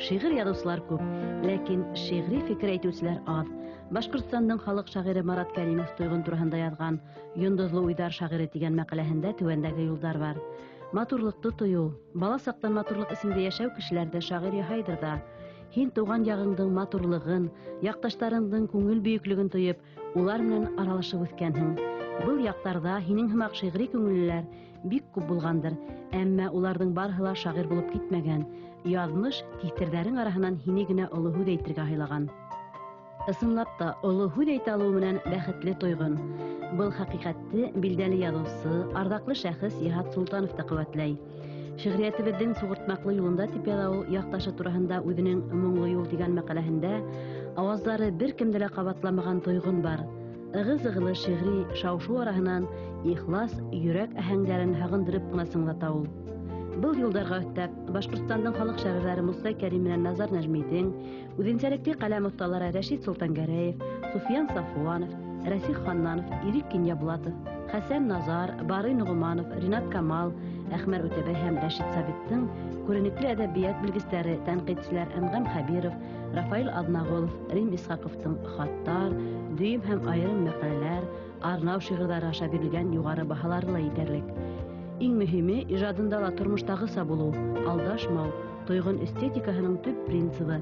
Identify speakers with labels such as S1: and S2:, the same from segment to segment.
S1: шигырь язучылар күп, ләкин шигъри фикер әйтүчеләр аз. Башкортстанның халык шагыйре Марат Кәримов туйгын турында язган «Йондызлы уйдар шагыйре» дигән мәкаләһендә түбәндәге юлдар бар. Матурлыкты тою, бала сактан матурлык исендә яшәү кешеләрдә шагыйрь яһайдыр да. Һин туган ягыңдың матурлыгын, якташларыңдың күңел бөеклеген тоеп, улар белән аралашып үскәнһең. Был яктарда һинең һымак шигъри күңеллеләр бик күп булгандыр, әмма уларның барыһы ла шагыйрь булып китмәгән. Язмыш тиҫтерҙәрең араһынан һине генә оло һүҙ әйтергә һайлаган. Ысынлап та, оло һүҙ әйтә алыу менән бәхетле тойғон. Был хакыйҡатты билдәле яҙыусы, арҙаҡлы шәхес Йыһат Солтанов та ҡеүәтләй. Шиғриәтебеҙҙең суғыртмаҡлы юлында тип яҙа ул яҡташы тураһында үҙенең «Моңло юл» дигән мәҡәләһендә ауаздары бер кемде лә ҡабатламаған тойғон бар. Ығыз-ығылы шиғри шау-шу араһынан ихлас йөрәк әһәңдәрен һағындырып ҡына сыңлата ул. Был юлдарға өҫтәп, Башҡортостандың халыҡ шағирҙары Муса Кәрим менән Назар Нәжмиҙең, үҙенсәлекле ҡәләм оҫталары Рәшит Солтангәрәев, Суфиян Сафуанов, Рәсих Ханнанов, Ирек Кинйәбулатов, Хәсән Назар, Барый Нуғманов, Ринат Камал, Әхмәр Үтәбәй һәм Рәшит Сабиттың күренекле әҙәбиәт белгестәре, тәнҡитселәр Әнғәм Хәбиров, Рафаил Аҙнағолов, Рим Исхаҡовтың хаттар, дөйөм һәм айырым мәҡәләләр, арнау шиғырҙары аша бирелгән юғары баһалары ла етерлек. Иң мөһиме, ижадында ла тормоштағыса булыу, алдашмау, тойғон эстетикаһының төп принцибы.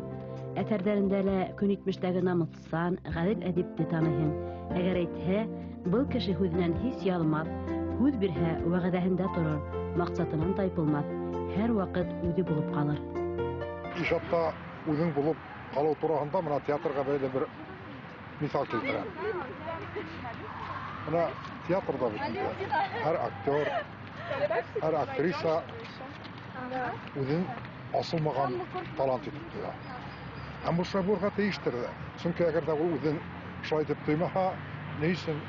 S1: Әҫәрҙәрендә лә көнитмештәге намыҫсан, ғәҙел әҙипте таныйһың. Әгәр әйтһә, был кеше һүҙенән һис ялмаҫ, һүҙ бирһә, вәғәҙәһендә торор, маҡсатынан тайпылмаҫ, һәр ваҡыт үҙе булып ҡалыр.
S2: Ижадта үҙең булып ҡалыу тураһында мына театрға бәйле бер миҫал килтерәм. Мына театрда һәр актер, һәр актриса үҙен асылмаған талант итеп тоя. Һәм был шулай булырға тейештер ҙә. Сөнки әгәр ҙә ул үҙен шулай итеп тоймаһа, ни өсөн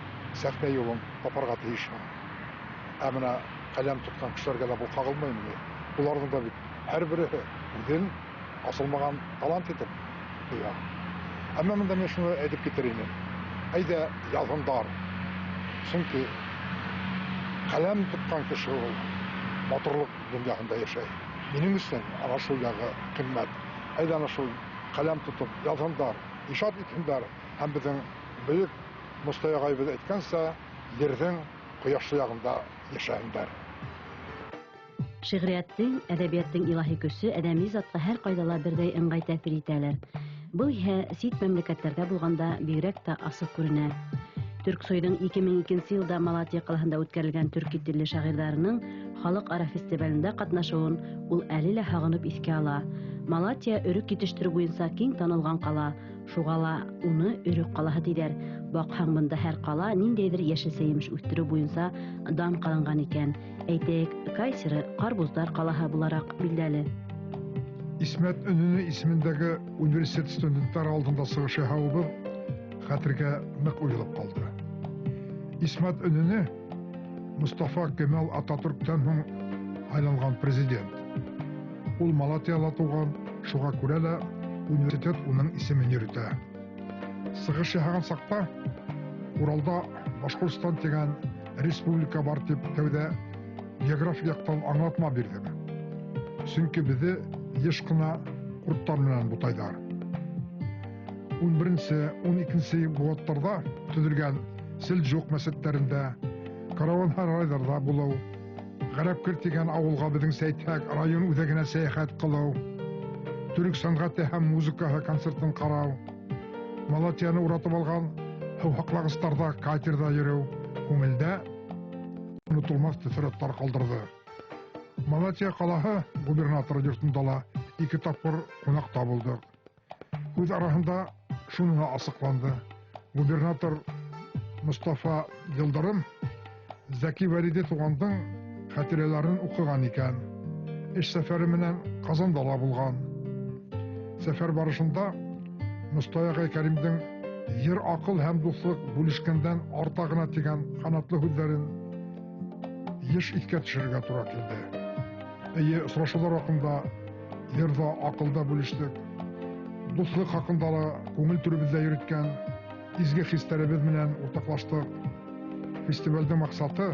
S2: сәхнә юлын тапарға тейешме? Ә менә ҡәләм тотҡан кешеләргә лә был ҡағылмаймы? Уларҙың да бит һәр береһе үҙен асылмаған талант итеп тоя. Әммә мында мин шуны әйтеп китер инем. Әйҙә яҙһындар. Сөнки ҡәләм тотҡан кеше ул матурлык донъяһында йәшәй. Минең өсөн ана шул яғы ҡиммәт. Әйҙә ана шул ҡәләм тотоп яҙһындар, ижад итһендәр һәм беҙҙең бөйөк Мостай ағайыбыҙ әйткәнсә, ерҙең ҡояшлы яғында йәшәһендәр.
S1: Шиғриәттең, әҙәбиәттең илаһи көсө әҙәми затҡа һәр ҡайҙа ла берҙәй ыңғай тәьҫир итәләр. Был иһә сит мәмләкәттәрҙә булғанда бигерәк тә асыҡ күренә. Төрксойҙың 2002 йылда Малатия ҡалаһында үткәрелгән төрки телле шағирҙарының халыҡ-ара фестивалендә ҡатнашыуын ул әле лә һағынып иҫкә ала. Малатия өрөк етештереү буйынса киң танылған ҡала, шуға ла уны Өрөк ҡалаһы тиҙәр. Баҡһаң, бында һәр ҡала ниндәйҙер йәшелсә-емеш үҫтереү буйынса дан ҡалынған икән. Әйтәйек, Кайсеры ҡарбуздар ҡалаһы булараҡ билдәле.
S2: Исмәт Өнөнө исемендәге университет студенттары алдында сығыш яһауыбыҙ хәтергә ныҡ уйылып ҡалды. Исмәт Өнөнө Мостафа Кемал Ататүрктән һуң һайланған президент. Ул Малатияла тыуған, шуға күрә лә университет уның исемен йөрөтә. Сығыш яһаған саҡта Уралда Башҡортостан тигән республика бар тип тәүҙә география яҡтан аңлатма бирҙем. Сөнки беҙҙе йыш ҡына ҡорттар менән бутайҙар. 11-12 быуаттарҙа төҙөлгән Селджуҡ мәсеттәрендә, караван-һарайҙарҙа булыу, Ғәрәпкер тигән ауылға беҙҙеңсә әйтһәк, район үҙәгенә сәйәхәт ҡылыу, төрөк сәнғәте һәм музыкаһы концертын ҡарау, Малатияны уратып алған һыу һаҡлағыстарҙа, катерҙа йөрөү, күңелдә онотолмаҫ төҫөрөттәр ҡалдырҙы. Малатия ҡалаһы губернаторы йортонда ла 2 тапҡыр ҡунаҡта булдыҡ. Һүҙ араһында шуныһы асыҡланды. Губернатор Мостафа Йылдырым Зәки Вәлиде туғандың хәтирәләрен уҡыған икән. Эш сәфәре менән Ҡазанда ла булған. Сәфәр барышында Мостай ағай Кәримдең ер аҡыл һәм дуҫлыҡ бүлешкәндән арта ғына тигән ҡанатлы һүҙҙәрен йыш иҫкә төшөрөргә тура килде. Эйе, осрашыуҙар хаҡында йырҙа, аҡылда бүлештек. Дуҫлыҡ хаҡында ла күңел түребеҙҙә йөрөткән изге хистәребеҙ менән уртаҡлаштыҡ. Фестивалдың маҡсаты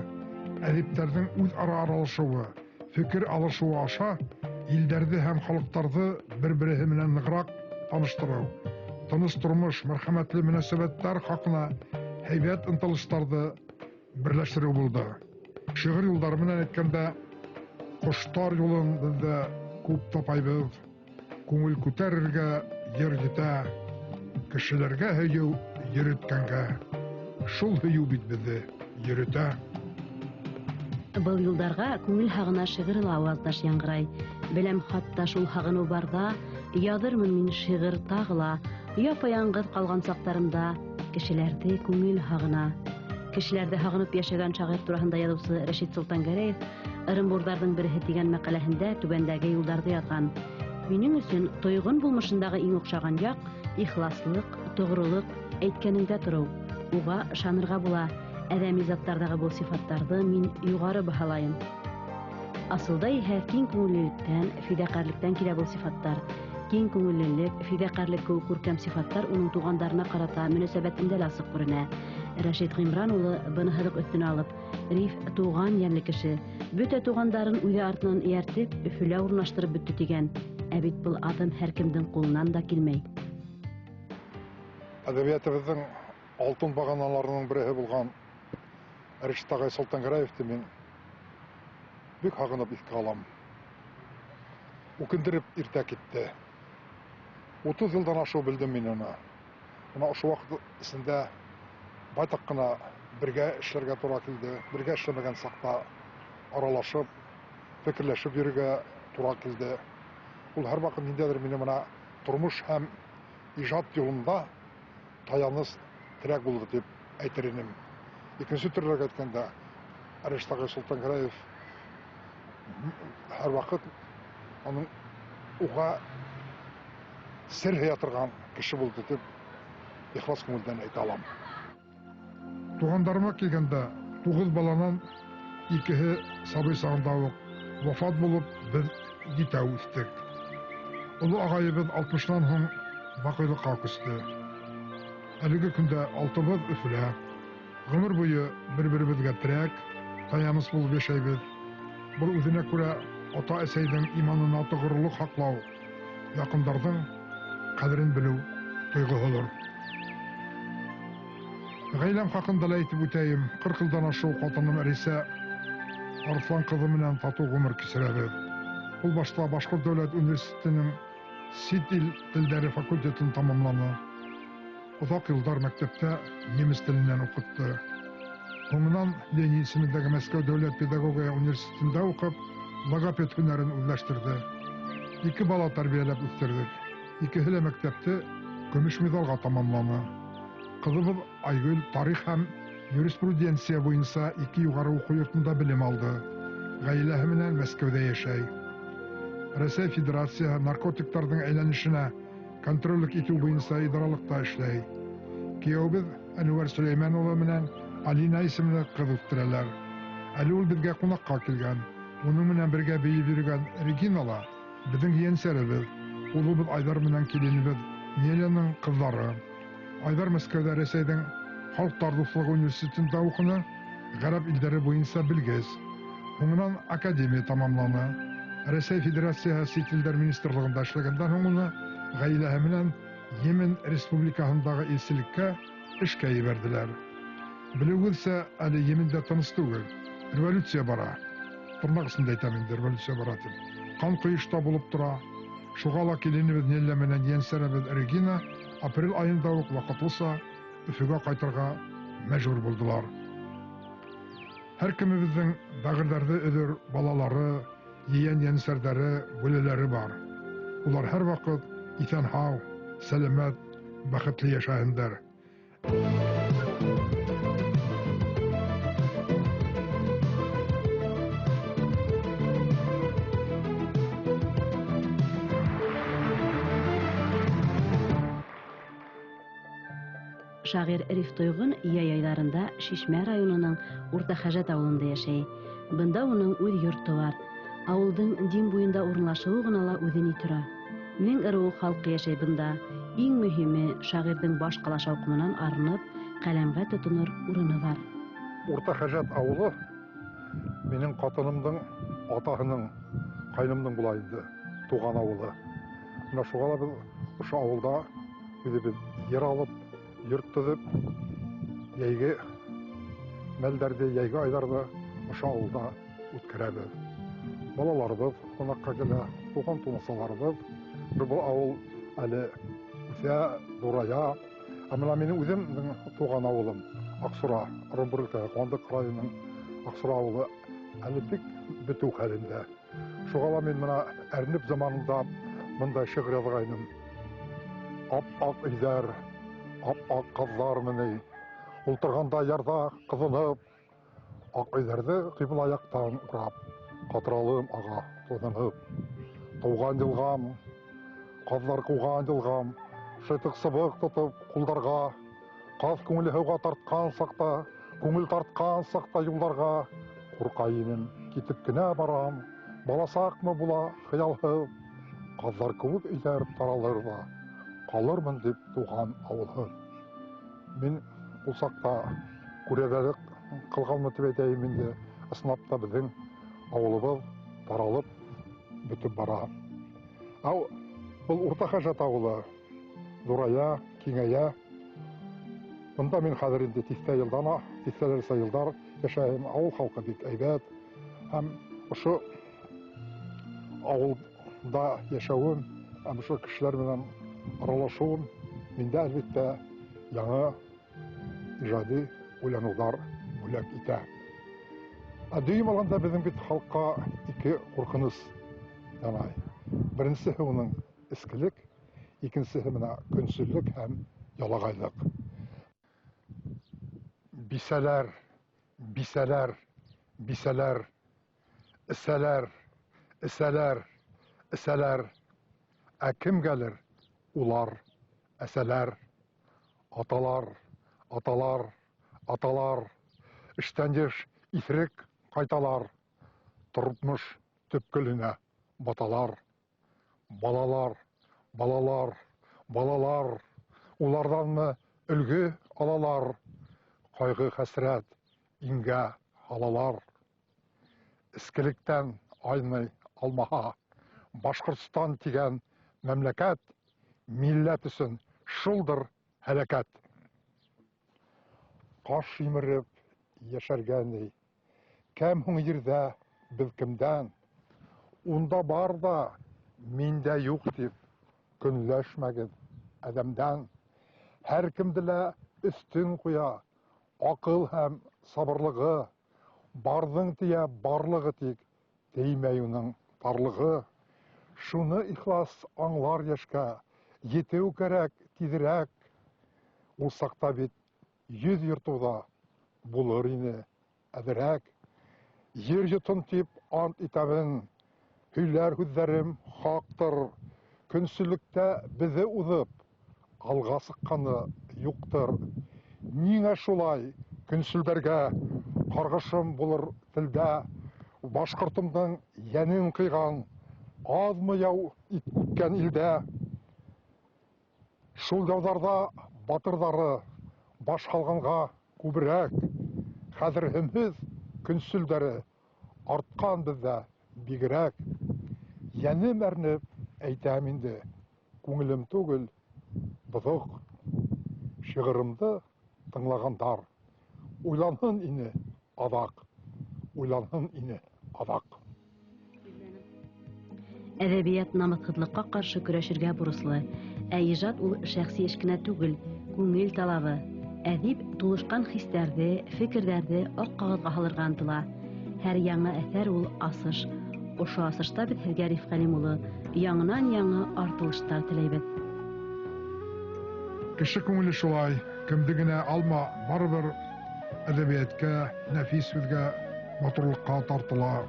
S2: әҙиптәрҙең үҙ-ара аралашыуы, фекер алышыуы аша илдәрде һәм халыктарды бер-бере менән ныграк таныштыру, тыныч тормыш, мәрхәмәтле мөнәсәбәтләр хакына һәйбәт ынтылыштарды берләштерү булды. Шигырь юлдары менән әйткәндә, коштар юлын бездә күп тапайбыз, күңел күтәрергә йөр җитә, кешеләргә һөю йөрөткәнгә, шул һөю бит безне йөрөтә.
S1: Был юлдарга күңел һагына шигырьле аваздаш яңгырай. Беләм, хатта шул һагыну барда, язырмын мин шигырь тагыла, япа-яңгыз калган сактарымда кешеләрде күңел һагына. Кешеләрде һагынып яшәгән шагыйрь турында язучы Рәшит Солтангәрәев Ырымбурдардың береһе дигән мәкаләһендә түбәндәге юлдарда язган. Минең өчен тойгын булмышындагы иң охшаган як ихласлык, тугрылык, әйткәнеңдә тору. Уга ышанырга була. Әдәми заттардагы бу сифаттарды мин югары баһалайм. Асылда иһә киң күңеллелектән, фидакарлыктан килә бу сифаттар. Киң күңеллелек, фидакарлык кеүек күркәм сифаттар уның тугандарына карата мөнәсәбәтендә лә асык күренә. Рәшит Гыймран улы быны һыдык өстенә алып, Риф туган йәнле кеше, бөтә тугандарын үзе артыннан ияртеп, Өфөлә урнаштырып бөтте дигән. Ә бит был адым һәркемдең кулынан да килмәй.
S2: Әдәбиятыбызның алтын баганаларының береһе булган Рәшит агай Солтангәрәевте мин бик һагынып искә алам. Үкендереп иртә китте. 30 елдан ашу белдем мин аны. Ана ошо вакыт исендә байтак кына бергә эшләргә туры килде. Бергә эшләмәгән сакта аралашып, фикерләшеп йөрергә туры килде. Ул һәрвакыт ниндәдер мине менә тормыш һәм иҗат юлында таяныс терәк булды дип әйтер идем. Икенче төрлерәк әйткәндә, Рәшит агай Солтангәрәев һәрвакыт аның уга сер һөя торган кеше булды дип ихлас күңелдән әйтә алам. Тугандарыма килгәндә, 9 баланан 2-һе сабый сагында ук вафат булып, без җитә үстек. Олы агайыбыз 60-нан һуң бакыйлыкка күсте. Әлеге көндә 6-быз Өфөлә. Гомер буе бер-беребезгә терәк, таяныс булып яшәйбез. Бу үзенә күрә ата-әсәйнең иманына тугрылык хаклау, якындарның кадерен белү тойгыһыдыр. Гаиләм хакында да әйтеп үтәйем. 40 елдан ашу хатыным Рисә Арслан кызы менән тату гомер кичерәбез. Ул башта Башкорт дәүләт университетының Сит ил телләре факультетын тамамланы. Озак елдар мәктәптә немец теленнән укытты. Соңыннан Ленин исемендәге Мәскәү дәүләт педагогия университетында укып, логопед һөнәрен үзләштерде. 2 бала тәрбияләп үстердек. 2-һе дә мәктәпте көмеш медалга тамамланы. Кызыбыз Айгөл тарих һәм юриспруденция буенча 2 югары уку йортында белем алды. Гаиләһе менән Мәскәүдә яшәй. Россия Федерация наркотикларның әйләнешенә контрольлек итү буенча идаралыкта эшләй. Кияүбез Әнвәр Сөләйман улы менән Алина исемле кыз үстерәләр. Әле ул безгә кунакка килгән. Уның менән бергә бейеп йөргән Регинала безнең янсәребез. Улыбыз Айдар менән киленебез Неляның кызлары. Айдар Мәскәүдә Рәсәйнең Халыклар дуслыгы университетында укыны, гарәп илләре буенча белгес. Соңыннан академия тамамланы. Рәсәй Федерацияһы Сит илләр министрлыгында эшләгәндән соң уны гаиләһе менән Йемен республикаһындагы илчелеккә эшкә ебәрделәр. Белүегезчә, әле Йемендә тыныч түгел. Революция бара. Тырнак астында әйтәм инде, революция бара дип. Кан коешта булып тора. Шуга ла киленебез Неля менән янсәребез Регина апрель айында ук вакытлыса Өфөгә кайтырга мәҗбүр булдылар. Һәркемебезнең бәгырьләрдә өдер балалары, yeğen-янсәрләре, бүләләре бар. Улар һәрвакыт исән-һау, сәламәт, бәхетле яшәһеннәр.
S1: Шагыйрь Риф Тойгын яй айларында Шишмә районының Урта Хәҗәт авылында яшәй. Бында уның үз йорты бар. Авылдың дин буенда урынлашуы гына ла үзен тора. Мең ыру халкы яшәй бында. Иң мөһиме, шагыйрьдең баш кала шаукымыннан арынып, каләмгә тотыныр урыны бар.
S2: Урта Хәҗәт авылы минең катынымның атаһының, кайнымның була инде. туган авылы. Менә шуга да ошо авылда үзебез ер алып, йорт төзеп, яйге мәлдәрдә, яйге айларда ошо авылда үткәрәбез. Балаларыбыз кунакка килә, туган-тумачаларыбыз. Бу авыл әле үсә, зурая. Менә минем үземнең туган авылым Аксура, Оренбург Куандык районының Аксура авылы әле бик бетү хәлендә. Шуга да мин менә әрнеп заманында монда шигырь язгайным. Ап-ак өйләр, ап-ак кызлар менә ултырганда ярда кызынып, ак өйләрне кыйбла яктан урап, катралым ага тузынып. Туган елгам, кызлар куган елгам, шытык сыбык тотып кулдарга, каз күңеле һауга тарткан сакта, күңел тарткан сакта юлларга, куркайым, китеп кенә барам, баласакмы була хыялһыз, кызлар күп өйләр таралыр да, калырмын дип туган авылһыз. Мин ул сакта күрәлек кылганмы дип әйтәйем инде, ысынлап та безнең авылыбыз таралып бетеп бара. Бұл урта хәҗәт авылы зурая, киңәя. Монда мин хәзер инде тиҫтәләрсә елдар яшәйм. Авыл халкы бик әйбәт. Һәм ошо авылда яшәүем, һәм ошо кешеләр белән аралашуым миндә әлбәттә яңа иҗади уйланулар бүләк итә. Дөйем алганда безнең бит халыкка ике куркыныс янай. Беренчесе уның эскелек, икенчесе менә көнсезлек һәм ялагайлык. Бисәләр, бисәләр, бисәләр, эсәләр, эсәләр, эсәләр, кемгәлер улар әсәләр, аталар, аталар, аталар, эштән еш исерек кайталар, тормыш төпкеленә баталар. Балалар, балалар, балалар, уларданмы өлгү алалар, кайгы хәсрәт иңгә алалар. Искелектән айный алмаха, Башкортстан тигән мәмләкәт, милләт өсөн шулдыр һәлакәт. Каш имереп яшәргәнни, кәм һуң җирдә без кемдән, унда бар да миндә юк дип көнләшмәгез адәмдән. Һәр кемдә лә өстен куя акыл һәм сабырлыгы, барҙың тия барлыгы тик теймәюның тарлыгы. Шуны ихлас аңлар яшкә, етеү кәрәк тизрәк. Ул сакта бит йөз йөртүдә булыр ине әҙерәк. Ер йотон тип ант итәмен, һөйләр һүҙҙәрем хаҡтыр. Көнсөллөктә беҙҙе уҙып, алға сыҡҡаны юҡтыр. Ниңә шулай көнсөлдәргә ҡарғышым булыр телдә? Башҡортомдың йәнен ҡыйған, аҙмы яу үткән илдә. Шул яуҙарҙа батырҙары баш һалғанға күберәк. Хәҙер һөмһөҙ көнсөлдәре артҡан беҙҙә бигерәк. Йәнем әрнеп әйтәм инде, күңелем түгел, боҙоҡ. Шиғырымды тыңлағандар, уйланһын ине аҙаҡ, уйланһын ине аҙаҡ.
S1: Әҙәбиәт намыҫһыҙлыҡҡа ҡаршы көрәшергә бурыслы, ә ижад ул шәхси эш кенә түгел, күңел талабы. Әҙип тулышҡан хистәрҙе, фекерҙәрҙе аҡ ҡағыҙға һалырға ынтыла. Һәр яңы әҫәр ул асыш. Ошо асышта беҙ һеҙгә Риф Ғәлим улы яңынан-яңы артылыштар теләйбеҙ.
S2: Кеше күңеле шулай, кемде генә алма, барыбер әҙәбиәткә, нәфис һүҙгә, матурлыҡҡа тартыла.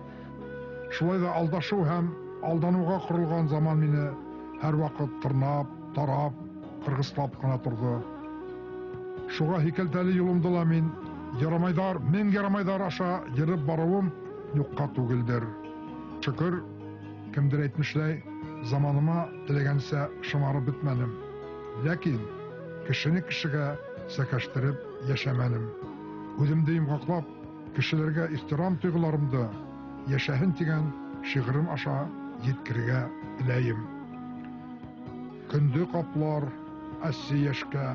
S2: Шулай да алдашыу һәм алданыуға ҡоролған заман мине һәр ваҡыт тырнап, тарап, ҡырғыслап ҡына торҙо. Шуға һикәлтәле юлымды ла мин мең ярамайҙар аша йырып барыуым юҡҡа түгелдер. Шөкөр, кемдер әйтмешләй, заманыма теләгәнсә шымарып бөтмәнем. Ләкин кешене кешегә сәкәштереп йәшәмәнем. Үҙемде йомғаҡлап, кешеләргә ихтирам тойғоларымды йәшәһен тигән шиғырым аша yetkirgə diləyim. Күнді қаплар әсі яшқа,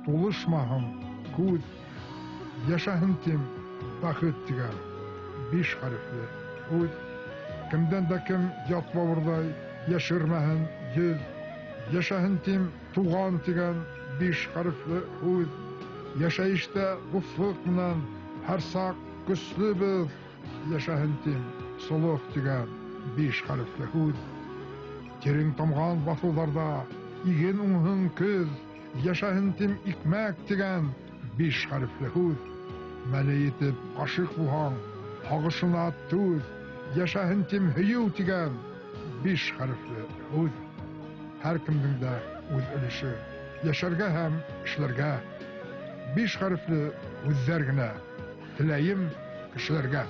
S2: тулышмағым күз, яшаһын тим бақыт деген 5 harfli үз. Кімден де кім ят бауырдай яшырмәһен 100, яшаһын тим туған деген 5 harfli үз. Яшайышта дуслык менән һәр сак көчле без, яшаһын тим солох деген 5 harfli үз. Терең тамган басуларда иген уңһын көз, яшаһын тим икмәк деген 5 harfli үз. Мәле етеп ашык булган һагышына түз, яшаһын тим һөю деген 5 harfli үз. Һәр кемнең дә үз өлеше, яшәргә һәм эшләргә 5 harfli үзләр генә, теләем кешеләргә.